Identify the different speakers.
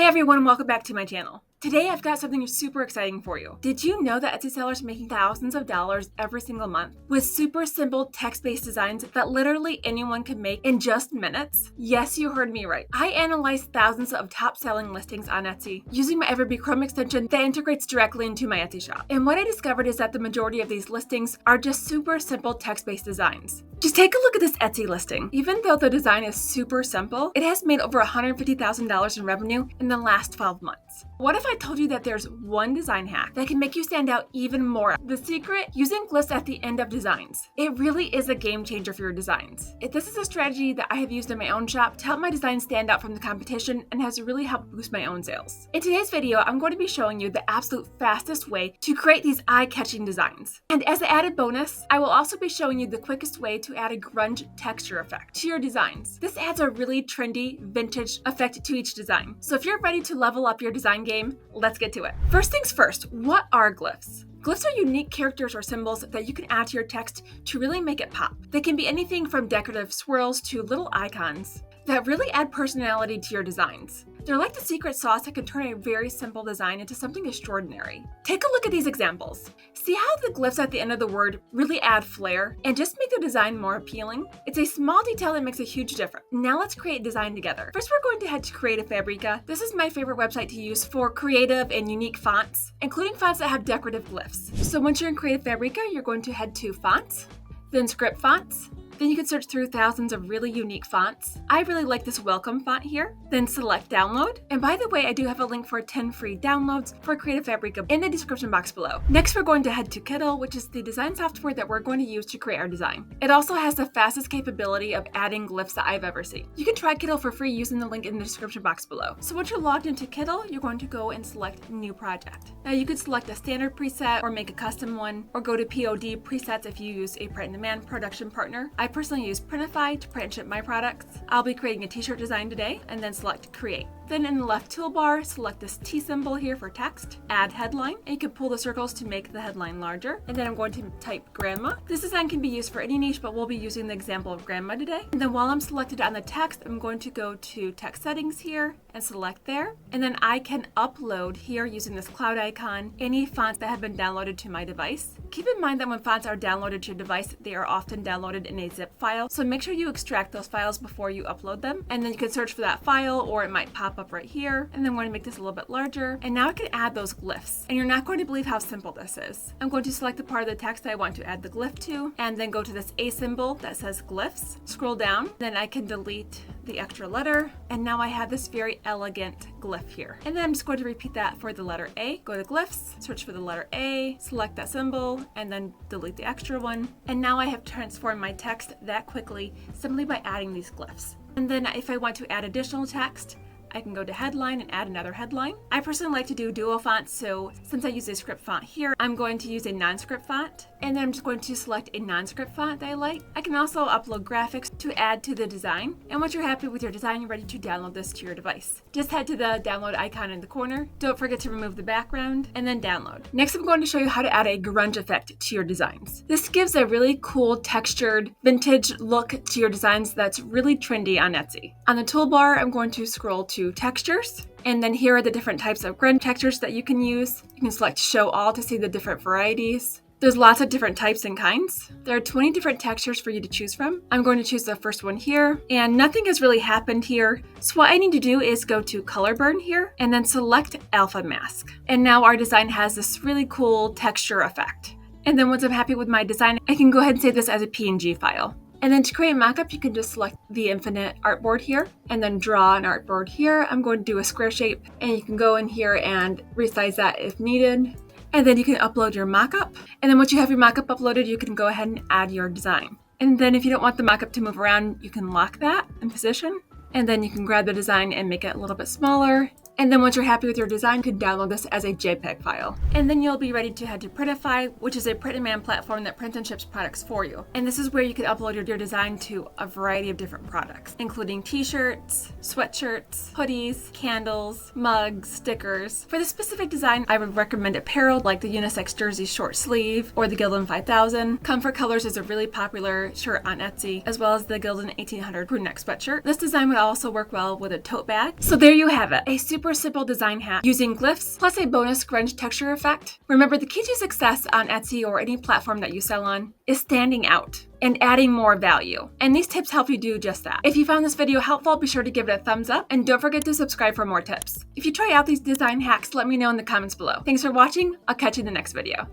Speaker 1: everyone, welcome back to my channel. Today I've got something super exciting for you. Did you know that Etsy sellers are making thousands of dollars every single month with super simple text-based designs that literally anyone can make in just minutes? Yes, you heard me right. I analyzed thousands of top-selling listings on Etsy using my Everbee Chrome extension that integrates directly into my Etsy shop. And what I discovered is that the majority of these listings are just super simple text-based designs. Just take a look at this Etsy listing. Even though the design is super simple, it has made over $150,000 in revenue in the last 12 months. What if I told you that there's one design hack that can make you stand out even more? The secret? Using glyphs at the end of designs. It really is a game changer for your designs. This is a strategy that I have used in my own shop to help my designs stand out from the competition and has really helped boost my own sales. In today's video, I'm going to be showing you the absolute fastest way to create these eye-catching designs. And as an added bonus, I will also be showing you the quickest way to add a grunge texture effect to your designs. This adds a really trendy, vintage effect to each design. So if you're ready to level up your design game, let's get to it. First things first, what are glyphs? Glyphs are unique characters or symbols that you can add to your text to really make it pop. They can be anything from decorative swirls to little icons that really add personality to your designs. They're like the secret sauce that can turn a very simple design into something extraordinary. Take a look at these examples. See how the glyphs at the end of the word really add flair and just make the design more appealing? It's a small detail that makes a huge difference. Now let's create design together. First, we're going to head to Creative Fabrica. This is my favorite website to use for creative and unique fonts, including fonts that have decorative glyphs. So once you're in Creative Fabrica, you're going to head to Fonts, then Script Fonts. Then you can search through thousands of really unique fonts. I really like this welcome font here. Then select download. And by the way, I do have a link for 10 free downloads for Creative Fabrica in the description box below. Next, we're going to head to Kittl, which is the design software that we're going to use to create our design. It also has the fastest capability of adding glyphs that I've ever seen. You can try Kittl for free using the link in the description box below. So once you're logged into Kittl, you're going to go and select New Project. Now you could select a standard preset or make a custom one, or go to POD presets if you use a print-on-demand production partner. I personally use Printify to print and ship my products. I'll be creating a t-shirt design today, and then select Create. Then in the left toolbar, select this T symbol here for text, add headline, and you can pull the circles to make the headline larger. And then I'm going to type grandma. This design can be used for any niche, but we'll be using the example of grandma today. And then while I'm selected on the text, I'm going to go to text settings here and select there. And then I can upload here using this cloud icon any fonts that have been downloaded to my device. Keep in mind that when fonts are downloaded to your device, they are often downloaded in a zip file. So make sure you extract those files before you upload them. And then you can search for that file, or it might pop up right here. And then I'm going to make this a little bit larger. And now I can add those glyphs. And you're not going to believe how simple this is. I'm going to select the part of the text that I want to add the glyph to, and then go to this A symbol that says glyphs. Scroll down, then I can delete the extra letter. And now I have this very elegant glyph here. And then I'm just going to repeat that for the letter A. Go to glyphs, search for the letter A, select that symbol, and then delete the extra one. And now I have transformed my text that quickly simply by adding these glyphs. And then if I want to add additional text, I can go to headline and add another headline. I personally like to do dual fonts, so since I use a script font here, I'm going to use a non-script font. And then I'm just going to select a non-script font that I like. I can also upload graphics to add to the design. And once you're happy with your design, you're ready to download this to your device. Just head to the download icon in the corner. Don't forget to remove the background and then download. Next, I'm going to show you how to add a grunge effect to your designs. This gives a really cool textured vintage look to your designs that's really trendy on Etsy. On the toolbar, I'm going to scroll to textures. And then here are the different types of grunge textures that you can use. You can select show all to see the different varieties. There's lots of different types and kinds. There are 20 different textures for you to choose from. I'm going to choose the first one here, and nothing has really happened here. So what I need to do is go to color burn here and then select alpha mask. And now our design has this really cool texture effect. And then once I'm happy with my design, I can go ahead and save this as a PNG file. And then to create a mockup, you can just select the infinite artboard here and then draw an artboard here. I'm going to do a square shape, and you can go in here and resize that if needed. And then you can upload your mockup. And then once you have your mockup uploaded, you can go ahead and add your design. And then if you don't want the mockup to move around, you can lock that in position. And then you can grab the design and make it a little bit smaller. And then once you're happy with your design, you can download this as a JPEG file. And then you'll be ready to head to Printify, which is a print-on-demand platform that prints and ships products for you. And this is where you can upload your design to a variety of different products, including t-shirts, sweatshirts, hoodies, candles, mugs, stickers. For the specific design, I would recommend apparel like the unisex jersey short sleeve or the Gildan 5000. Comfort Colors is a really popular shirt on Etsy, as well as the Gildan 1800 crew neck sweatshirt. This design would also work well with a tote bag. So there you have it, a super super simple design hack using glyphs plus a bonus grunge texture effect. Remember, the key to success on Etsy or any platform that you sell on is standing out and adding more value. And these tips help you do just that. If you found this video helpful, be sure to give it a thumbs up and don't forget to subscribe for more tips. If you try out these design hacks, let me know in the comments below. Thanks for watching. I'll catch you in the next video.